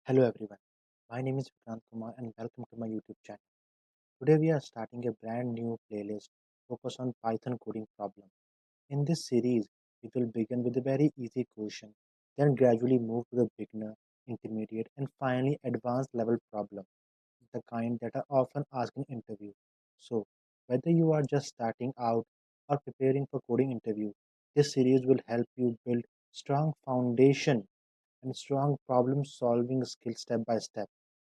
Hello everyone, my name is Vikrant Kumar and welcome to my YouTube channel. Today we are starting a brand new playlist focused on Python coding problem. In this series, we will begin with a very easy question, then gradually move to the beginner, intermediate and finally advanced level problem, the kind that are often asked in interview. So, whether you are just starting out or preparing for coding interview, this series will help you build strong foundation and strong problem solving skills step by step.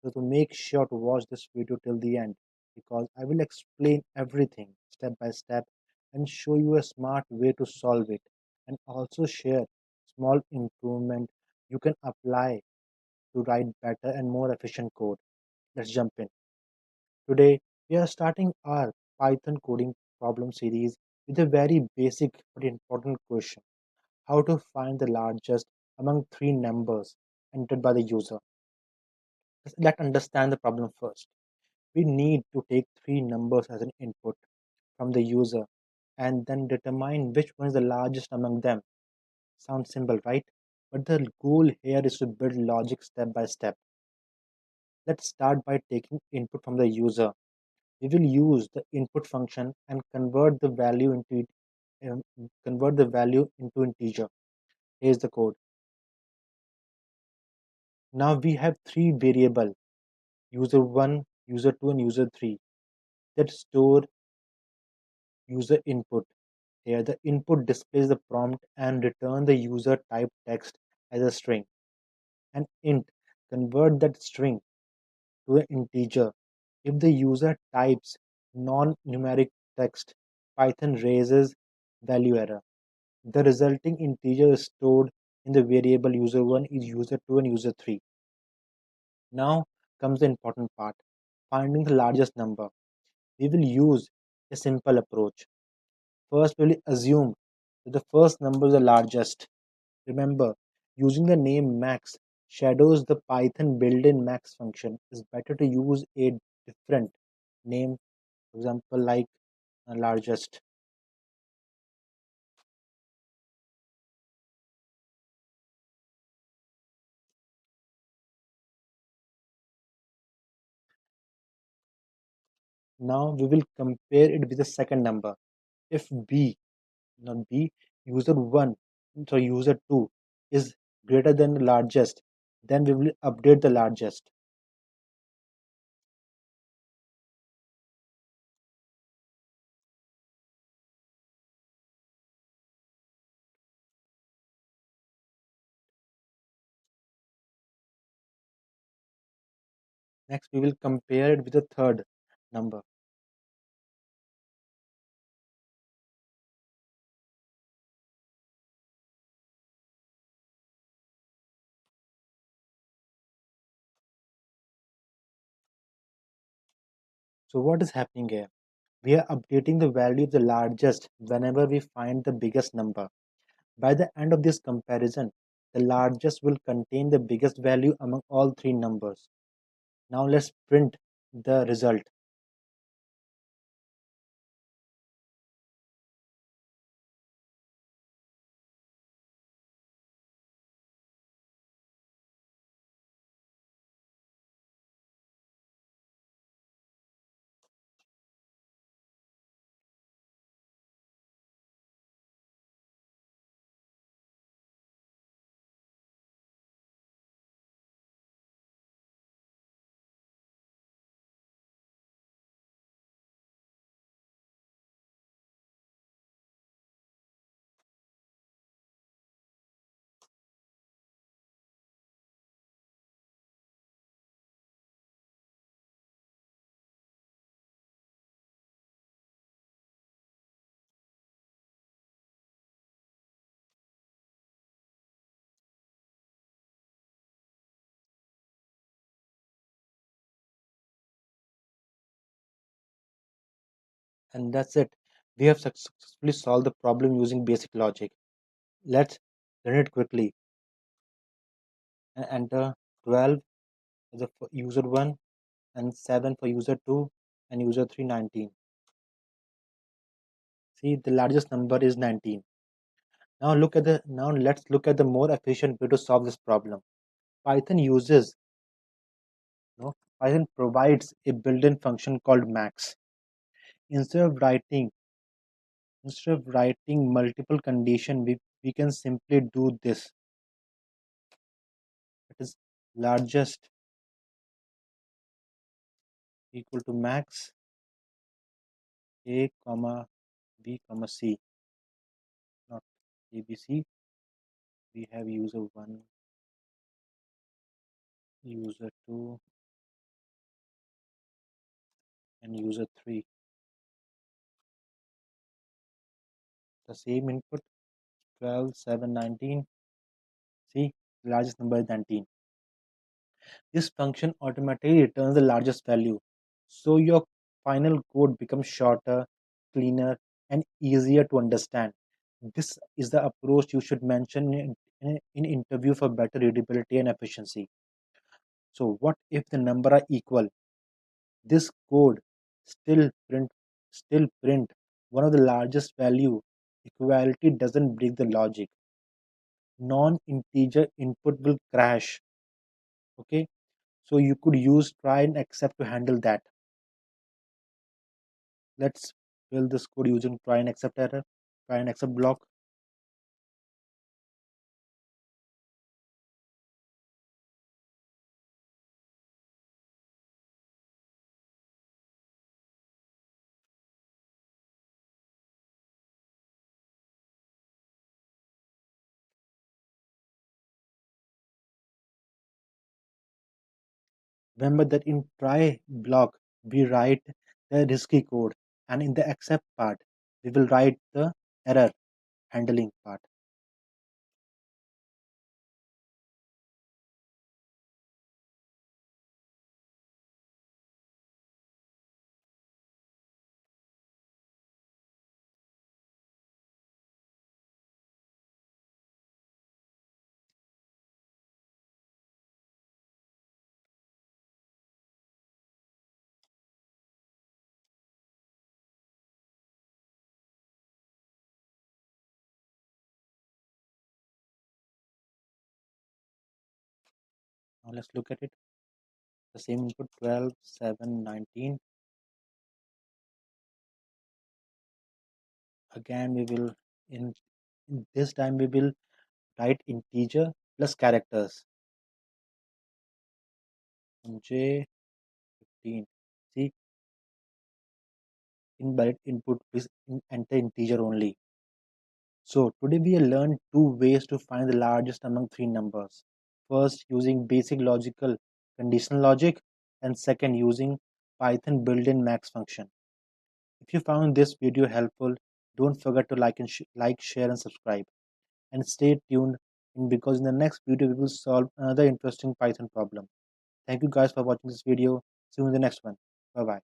So to make sure to watch this video till the end because I will explain everything step by step and show you a smart way to solve it and also share small improvement you can apply to write better and more efficient code. Let's jump in. Today we are starting our Python coding problem series with a very basic but important question: how to find the largest among three numbers entered by the user. Let's understand the problem first. We need to take three numbers as an input from the user and then determine which one is the largest among them. Sounds simple, right? But the goal here is to build logic step by step. Let's start by taking input from the user. We will use the input function and um, convert the value into integer. Here's the code. Now we have three variable user 1, user 2 and user 3 that store user input. Here the input displays the prompt and return the user type text as a string. And int convert that string to an integer. If the user types non-numeric text, Python raises value error. The resulting integer is stored in the variable user1 is user2 and user3. Now comes the important part, finding the largest number. We will use a simple approach. First, we will assume that the first number is the largest. Remember, using the name max shadows the Python built-in max function. It's better to use a different name, for example, like largest. Now we will compare it with the second number. If b, not b, user 1, so user 2 is greater than the largest, then we will update the largest. Next, we will compare it with the third number. So what is happening here? We are updating the value of the largest whenever we find the biggest number. By the end of this comparison, the largest will contain the biggest value among all three numbers. Now let's print the result. And that's it. We have successfully solved the problem using basic logic. Let's run it quickly and enter 12 as a user 1 and 7 for user 2 and user 3 19. See, the largest number is 19. Now let's look at the more efficient way to solve this problem. Python uses Python provides a built-in function called max. Instead of writing multiple condition, we can simply do this. It is largest equal to max a comma b comma c, not abc. We have user 1, user 2, and user 3. The same input 12, 7, 19. See, the largest number is 19. This function automatically returns the largest value. So your final code becomes shorter, cleaner, and easier to understand. This is the approach you should mention in interview for better readability and efficiency. So what if the number are equal? This code still print still print one of the largest value. Equality doesn't break the logic. Non-integer input will crash. Okay, so you could use try and accept to handle that. Let's build this code using try and accept error, try and accept block. Remember that in try block we write the risky code, and in the accept part we will write the error handling part. Now let's look at it. The same input 12, 7, 19. Again we will in this time we will write integer plus characters. J15. See, invalid input, please enter integer only. So today we learned two ways to find the largest among three numbers. First, using basic logical conditional logic, and second, using Python built-in max function. If you found this video helpful, don't forget to like, share, and subscribe. And stay tuned because in the next video we will solve another interesting Python problem. Thank you guys for watching this video. See you in the next one. Bye bye.